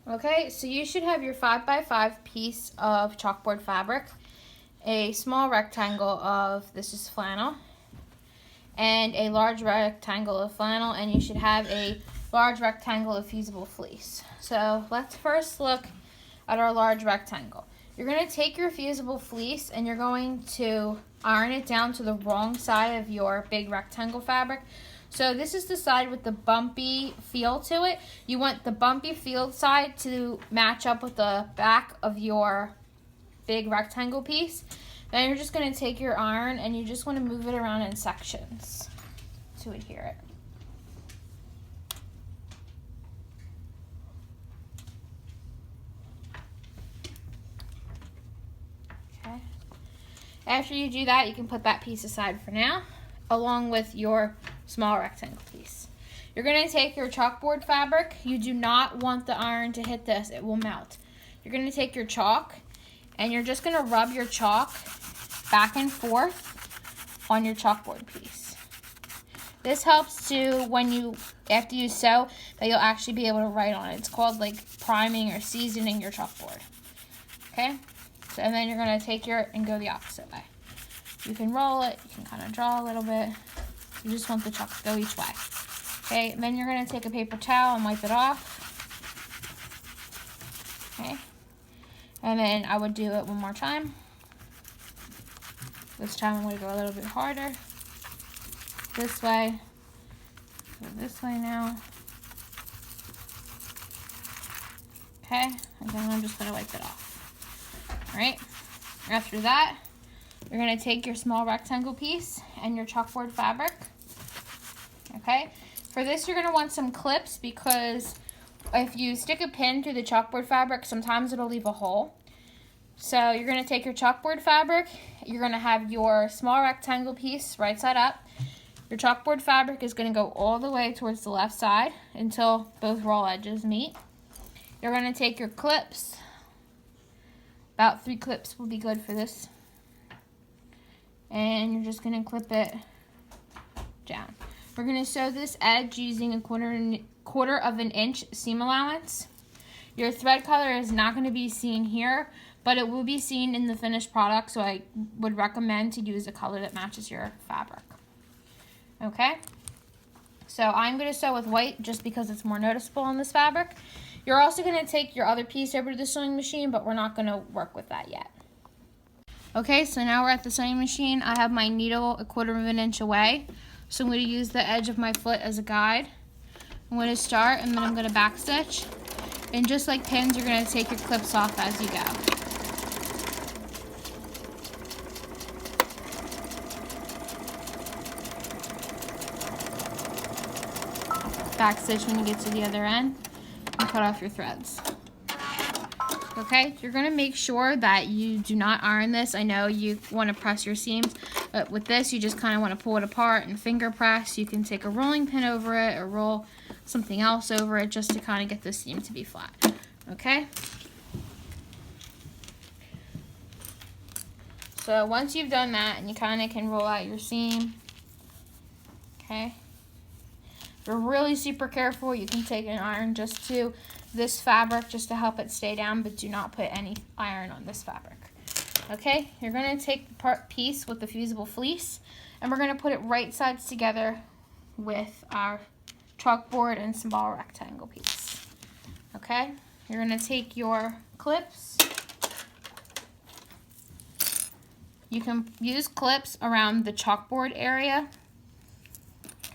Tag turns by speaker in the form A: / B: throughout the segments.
A: Okay, so you should have your 5x5 piece of chalkboard fabric, a small rectangle of, this is flannel, and a large rectangle of flannel, and you should have a large rectangle of fusible fleece. So let's first look at our large rectangle. You're going to take your fusible fleece and you're going to iron it down to the wrong side of your big rectangle fabric. So this is the side with the bumpy feel to it. You want the bumpy feel side to match up with the back of your big rectangle piece. Then you're just going to take your iron and you just want to move it around in sections to adhere it. Okay. After you do that, you can put that piece aside for now, along with your small rectangle piece. You're going to take your chalkboard fabric. You do not want the iron to hit this. It will melt. You're going to take your chalk and you're just going to rub your chalk back and forth on your chalkboard piece. This helps to, when you, after you sew, that you'll actually be able to write on it. It's called like priming or seasoning your chalkboard. Okay? So, and then you're going to take and go the opposite way. You can roll it, you can kind of draw a little bit. You just want the chalk to go each way. Okay, and then you're going to take a paper towel and wipe it off. Okay, and then I would do it one more time. This time I'm going to go a little bit harder. This way. Go this way now. Okay, and then I'm just going to wipe it off. Alright, after that, you're going to take your small rectangle piece and your chalkboard fabric. Okay, for this you're going to want some clips because if you stick a pin through the chalkboard fabric, sometimes it'll leave a hole. So you're going to take your chalkboard fabric, you're going to have your small rectangle piece right side up. Your chalkboard fabric is going to go all the way towards the left side until both roll edges meet. You're going to take your clips. About 3 clips will be good for this. And you're just going to clip it down. We're going to sew this edge using a quarter of an inch seam allowance. Your thread color is not going to be seen here, but it will be seen in the finished product, so I would recommend to use a color that matches your fabric. Okay? So I'm going to sew with white just because it's more noticeable on this fabric. You're also going to take your other piece over to the sewing machine, but we're not going to work with that yet. Okay, so now we're at the sewing machine. I have my needle a quarter of an inch away. So I'm going to use the edge of my foot as a guide. I'm going to start and then I'm going to back stitch. And just like pins, you're going to take your clips off as you go. Back stitch when you get to the other end and cut off your threads. Okay, you're going to make sure that you do not iron this. I know you want to press your seams, but with this you just kind of want to pull it apart and finger press. You can take a rolling pin over it or roll something else over it just to kind of get the seam to be flat. Okay? So once you've done that and you kind of can roll out your seam, okay? If you're really super careful, you can take an iron just to this fabric just to help it stay down, but do not put any iron on this fabric. Okay, you're going to take the piece with the fusible fleece and we're going to put it right sides together with our chalkboard and small rectangle piece. Okay, you're going to take your clips. You can use clips around the chalkboard area.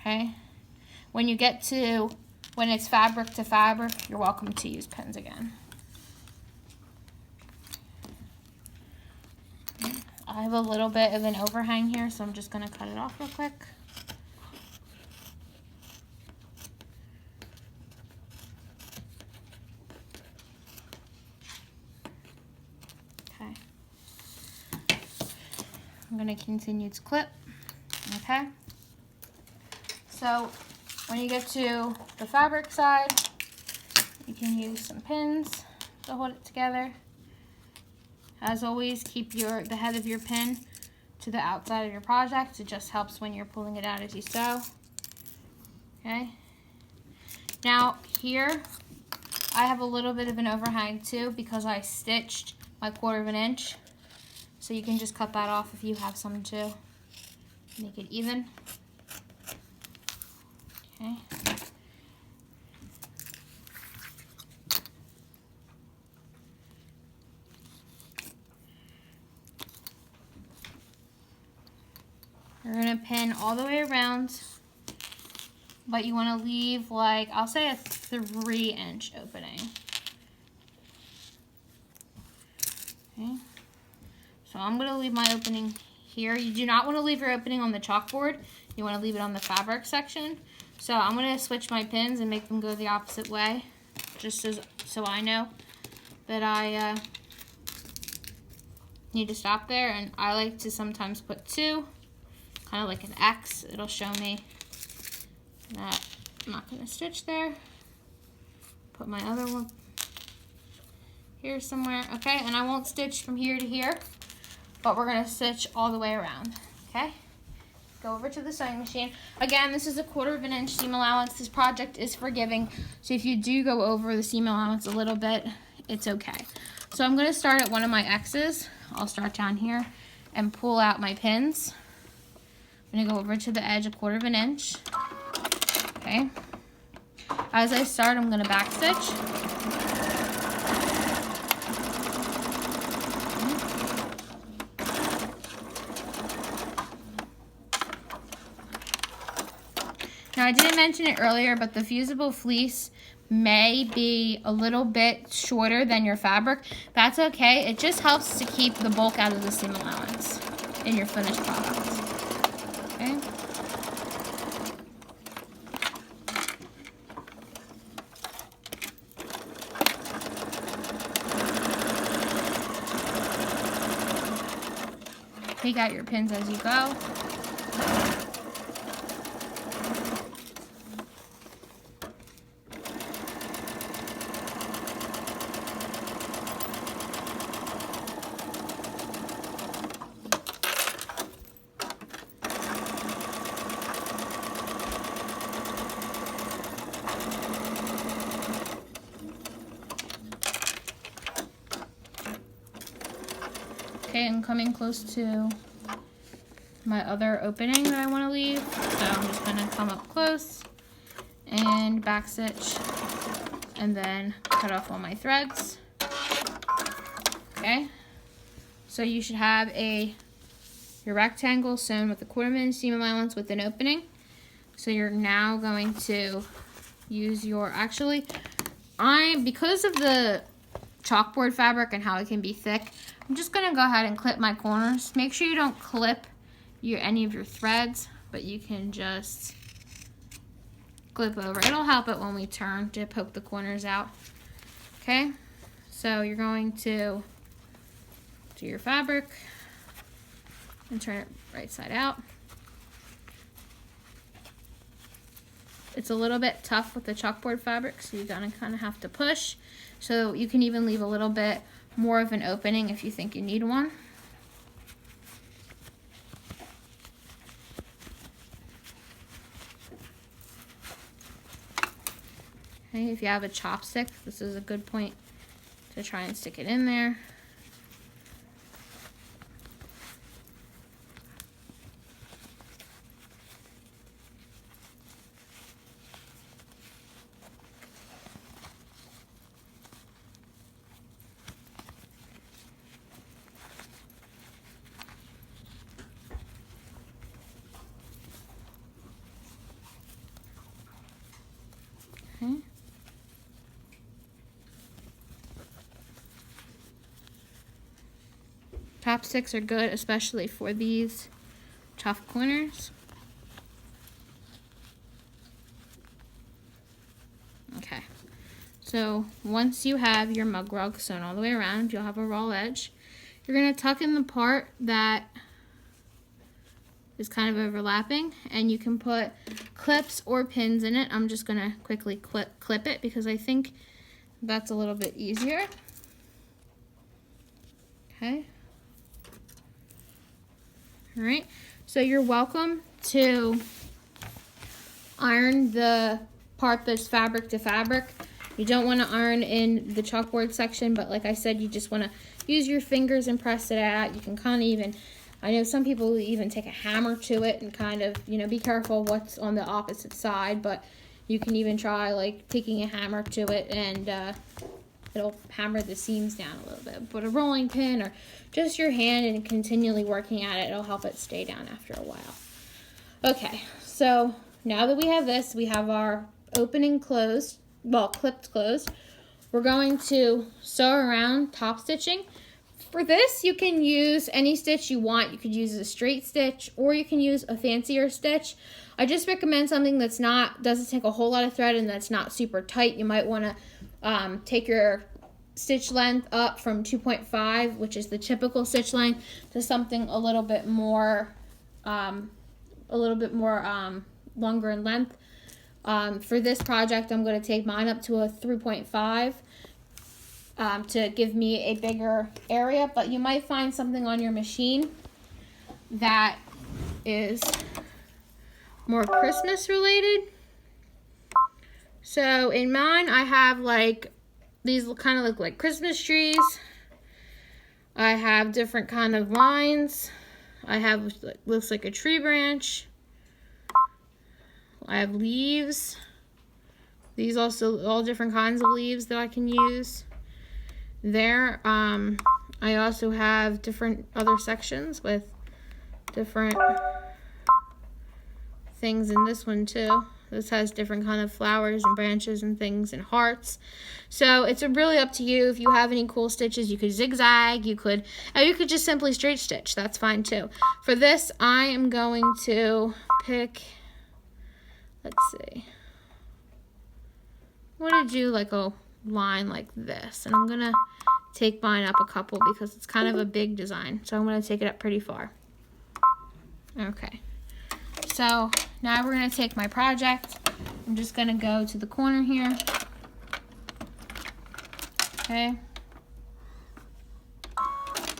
A: Okay, when you get to when it's fabric to fabric, you're welcome to use pins again. I have a little bit of an overhang here, so I'm just going to cut it off real quick. Okay. I'm going to continue to clip. Okay. So when you get to the fabric side, you can use some pins to hold it together. As always, keep the head of your pin to the outside of your project. It just helps when you're pulling it out as you sew. Okay. Now here, I have a little bit of an overhang too because I stitched my 1/4 inch. So you can just cut that off if you have some too. Make it even. Okay. You're gonna pin all the way around, but you wanna leave like, I'll say a 3-inch opening. Okay. So I'm gonna leave my opening here. You do not wanna leave your opening on the chalkboard. You wanna leave it on the fabric section. So I'm gonna switch my pins and make them go the opposite way, just so I know that I need to stop there. And I like to sometimes put 2, kind of like an X. It'll show me that I'm not gonna stitch there. Put my other one here somewhere, okay? And I won't stitch from here to here, but we're gonna stitch all the way around, okay? Go over to the sewing machine. Again, this is a 1/4 inch seam allowance. This project is forgiving, so if you do go over the seam allowance a little bit, it's okay. So I'm gonna start at one of my X's. I'll start down here and pull out my pins. I'm gonna go over to the edge a 1/4 inch, okay? As I start, I'm gonna back stitch. Now, I didn't mention it earlier, but the fusible fleece may be a little bit shorter than your fabric. That's okay. It just helps to keep the bulk out of the seam allowance in your finished product. Okay. Take out your pins as you go. Okay, I'm coming close to my other opening that I want to leave. So I'm just going to come up close and back stitch and then cut off all my threads. Okay, so you should have your rectangle sewn with a 1/4 inch seam allowance with an opening. So you're now going to use your, because of the chalkboard fabric and how it can be thick, I'm just going to go ahead and clip my corners. Make sure you don't clip any of your threads, but you can just clip over. It'll help it when we turn to poke the corners out. Okay, so you're going to do your fabric and turn it right side out. It's a little bit tough with the chalkboard fabric, so you're gonna kind of have to push. So you can even leave a little bit more of an opening if you think you need one. Okay, if you have a chopstick, this is a good point to try and stick it in there. Okay. Chopsticks are good, especially for these tough corners. Okay, so once you have your mug rug sewn all the way around, you'll have a raw edge. You're going to tuck in the part that is kind of overlapping, and you can put clips or pins in it. I'm just going to quickly clip it because I think that's a little bit easier. Okay. All right, so you're welcome to iron the part that's fabric to fabric. You don't want to iron in the chalkboard section, but like I said, you just want to use your fingers and press it out. You can kind of even, I know some people even take a hammer to it and kind of, you know, be careful what's on the opposite side, but you can even try like taking a hammer to it and it'll hammer the seams down a little bit. But a rolling pin or just your hand and continually working at it, it'll help it stay down after a while. Okay, so now that we have this, we have our opening closed, well, clipped closed. We're going to sew around top stitching. For this, you can use any stitch you want. You could use a straight stitch or you can use a fancier stitch. I just recommend something that's doesn't take a whole lot of thread and that's not super tight. You might want to take your stitch length up from 2.5, which is the typical stitch length, to something a little bit more longer in length. For this project, I'm going to take mine up to a 3.5 to give me a bigger area, but you might find something on your machine that is more Christmas related. So in mine, I have like, these kind of look like Christmas trees. I have different kind of lines. I have, looks like a tree branch. I have leaves. These also, all different kinds of leaves that I can use there. I also have different other sections with different things in this one too. This has different kind of flowers and branches and things and hearts. So it's really up to you. If you have any cool stitches, you could zigzag, you could just simply straight stitch. That's fine too. For this, I am going to pick, let's see, I want to do like a line like this, and I'm gonna take mine up a couple because it's kind of a big design, so I'm gonna take it up pretty far. Okay, so now we're gonna take my project. I'm just gonna go to the corner here. Okay,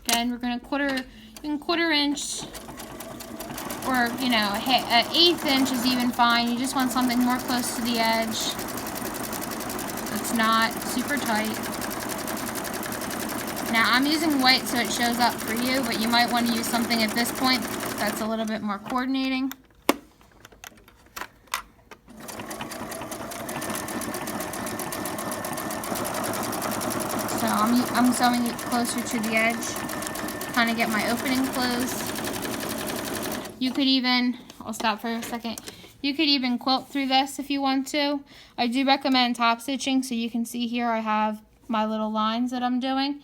A: again, we're gonna quarter inch, or you know, an 1/8 inch is even fine. You just want something more close to the edge. It's not super tight. Now I'm using white so it shows up for you, but you might want to use something at this point that's a little bit more coordinating. So I'm sewing it closer to the edge, kind of get my opening closed. You could even, I'll stop for a second. You could even quilt through this if you want to. I do recommend top stitching, so you can see here I have my little lines that I'm doing.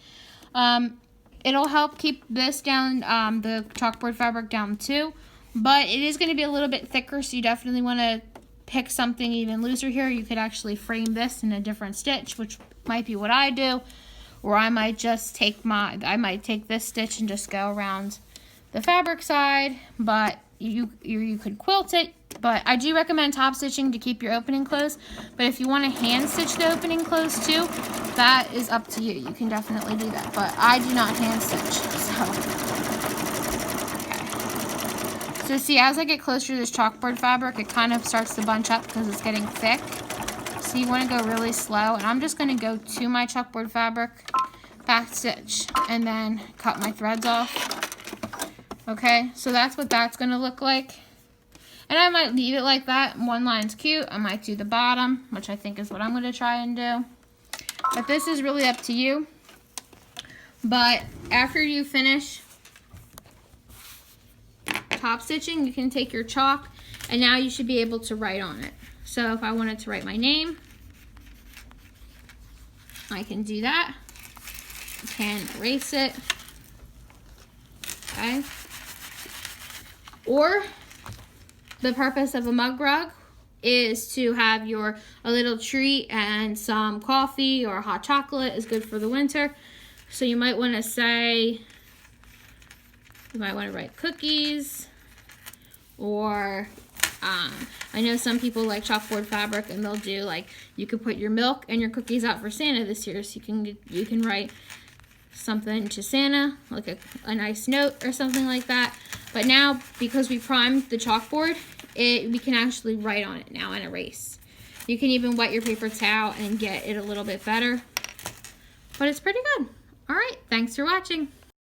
A: It'll help keep this down, the chalkboard fabric down too, but it is going to be a little bit thicker, so you definitely want to pick something even looser here. You could actually frame this in a different stitch, which might be what I do, or I might just take this stitch and just go around the fabric side, but you could quilt it. But I do recommend top stitching to keep your opening closed. But if you want to hand stitch the opening closed too, that is up to you. You can definitely do that. But I do not hand stitch. So see, as I get closer to this chalkboard fabric, it kind of starts to bunch up because it's getting thick. So you want to go really slow. And I'm just going to go to my chalkboard fabric, back stitch, and then cut my threads off. Okay, so that's what that's going to look like. And I might leave it like that. One line's cute. I might do the bottom, which I think is what I'm going to try and do. But this is really up to you. But after you finish top stitching, you can take your chalk, and now you should be able to write on it. So if I wanted to write my name, I can do that. I can erase it. Okay. Or the purpose of a mug rug is to have a little treat, and some coffee or hot chocolate is good for the winter. So you might want to say, you might want to write cookies, or I know some people like chalkboard fabric, and they'll do like, you could put your milk and your cookies out for Santa this year, so you can write something to Santa, like a nice note or something like that. But now, because we primed the chalkboard, we can actually write on it now and erase. You can even wet your paper towel and get it a little bit better. But it's pretty good. All right, thanks for watching.